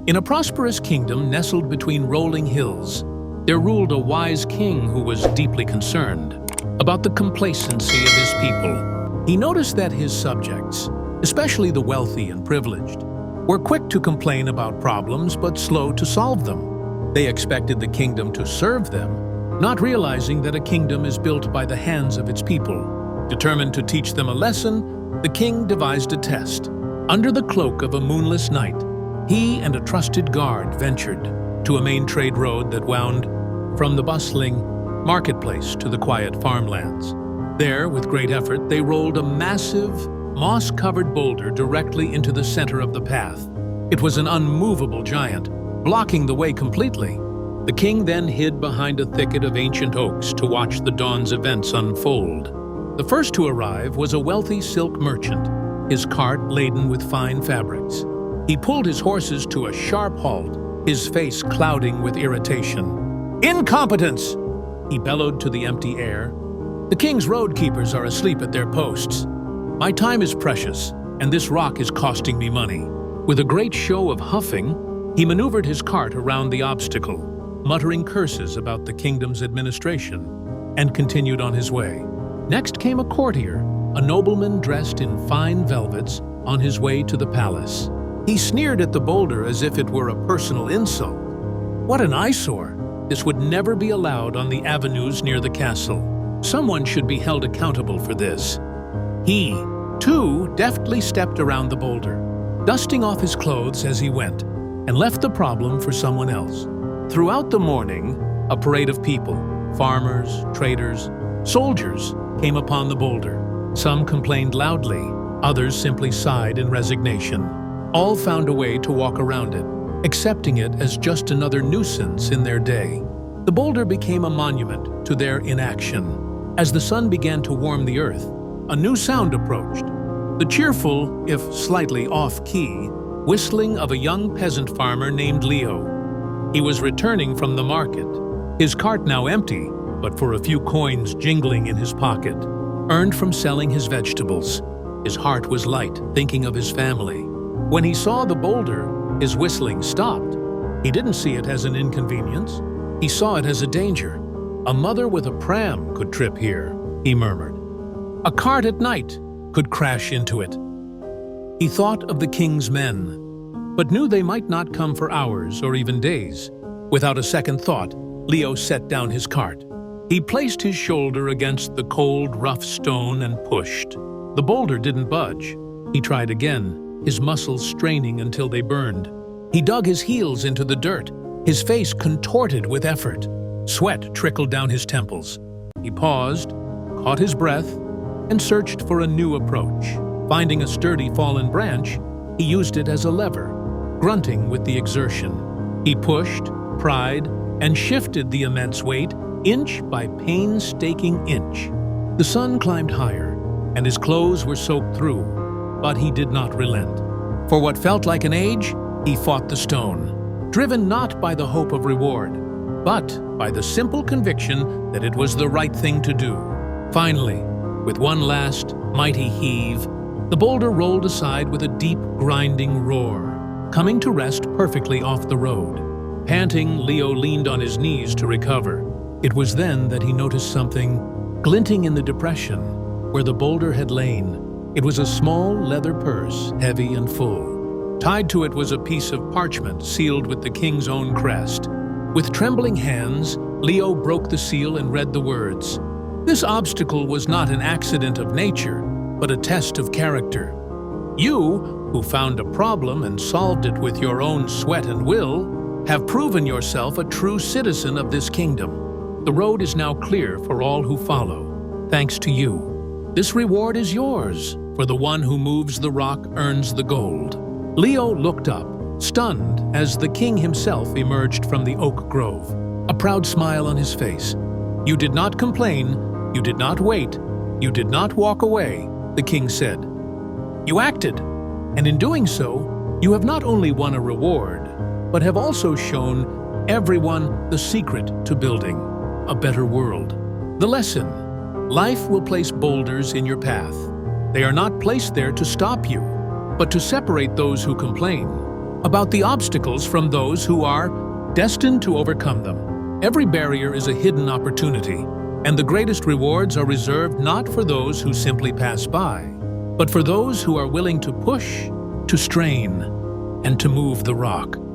In a prosperous kingdom nestled between rolling hills, there ruled a wise king who was deeply concerned about the complacency of his people. He noticed that his subjects, especially the wealthy and privileged, were quick to complain about problems but slow to solve them. They expected the kingdom to serve them, not realizing that a kingdom is built by the hands of its people. Determined to teach them a lesson, the king devised a test. Under the cloak of a moonless night, he and a trusted guard ventured to a main trade road that wound from the bustling marketplace to the quiet farmlands. There, with great effort, they rolled a massive, moss-covered boulder directly into the center of the path. It was an unmovable giant, blocking the way completely. The king then hid behind a thicket of ancient oaks to watch the dawn's events unfold. The first to arrive was a wealthy silk merchant, his cart laden with fine fabrics. He pulled his horses to a sharp halt, his face clouding with irritation. "Incompetence!" he bellowed to the empty air. "The king's roadkeepers are asleep at their posts. My time is precious, and this rock is costing me money." With a great show of huffing, he maneuvered his cart around the obstacle, muttering curses about the kingdom's administration, and continued on his way. Next came a courtier, a nobleman dressed in fine velvets, on his way to the palace. He sneered at the boulder as if it were a personal insult. What an eyesore! This would never be allowed on the avenues near the castle. Someone should be held accountable for this. He, too, deftly stepped around the boulder, dusting off his clothes as he went, and left the problem for someone else. Throughout the morning, a parade of people, farmers, traders, soldiers, came upon the boulder. Some complained loudly, others simply sighed in resignation. All found a way to walk around it, accepting it as just another nuisance in their day. The boulder became a monument to their inaction. As the sun began to warm the earth, a new sound approached. The cheerful, if slightly off-key, whistling of a young peasant farmer named Leo. He was returning from the market, his cart now empty, but for a few coins jingling in his pocket, earned from selling his vegetables. His heart was light, thinking of his family. When he saw the boulder, his whistling stopped. He didn't see it as an inconvenience. He saw it as a danger. "A mother with a pram could trip here," he murmured. "A cart at night could crash into it." He thought of the king's men, but knew they might not come for hours or even days. Without a second thought, Leo set down his cart. He placed his shoulder against the cold, rough stone and pushed. The boulder didn't budge. He tried again, his muscles straining until they burned. He dug his heels into the dirt, his face contorted with effort. Sweat trickled down his temples. He paused, caught his breath, and searched for a new approach. Finding a sturdy fallen branch, he used it as a lever, grunting with the exertion. He pushed, pried, and shifted the immense weight, inch by painstaking inch. The sun climbed higher, and his clothes were soaked through, but he did not relent. For what felt like an age, he fought the stone, driven not by the hope of reward, but by the simple conviction that it was the right thing to do. Finally, with one last mighty heave, the boulder rolled aside with a deep, grinding roar, coming to rest perfectly off the road. Panting, Leo leaned on his knees to recover. It was then that he noticed something glinting in the depression where the boulder had lain. It was a small leather purse, heavy and full. Tied to it was a piece of parchment sealed with the king's own crest. With trembling hands, Leo broke the seal and read the words. This obstacle was not an accident of nature, but a test of character. You, who found a problem and solved it with your own sweat and will, have proven yourself a true citizen of this kingdom. The road is now clear for all who follow, thanks to you. This reward is yours, for the one who moves the rock earns the gold. Leo looked up, stunned, as the king himself emerged from the oak grove, a proud smile on his face. You did not complain, you did not wait, you did not walk away, the king said. You acted, and in doing so, you have not only won a reward, but have also shown everyone the secret to building a better world. The lesson: life will place boulders in your path. They are not placed there to stop you, but to separate those who complain. about the obstacles from those who are destined to overcome them. Every barrier is a hidden opportunity, and the greatest rewards are reserved not for those who simply pass by, but for those who are willing to push, to strain, and to move the rock.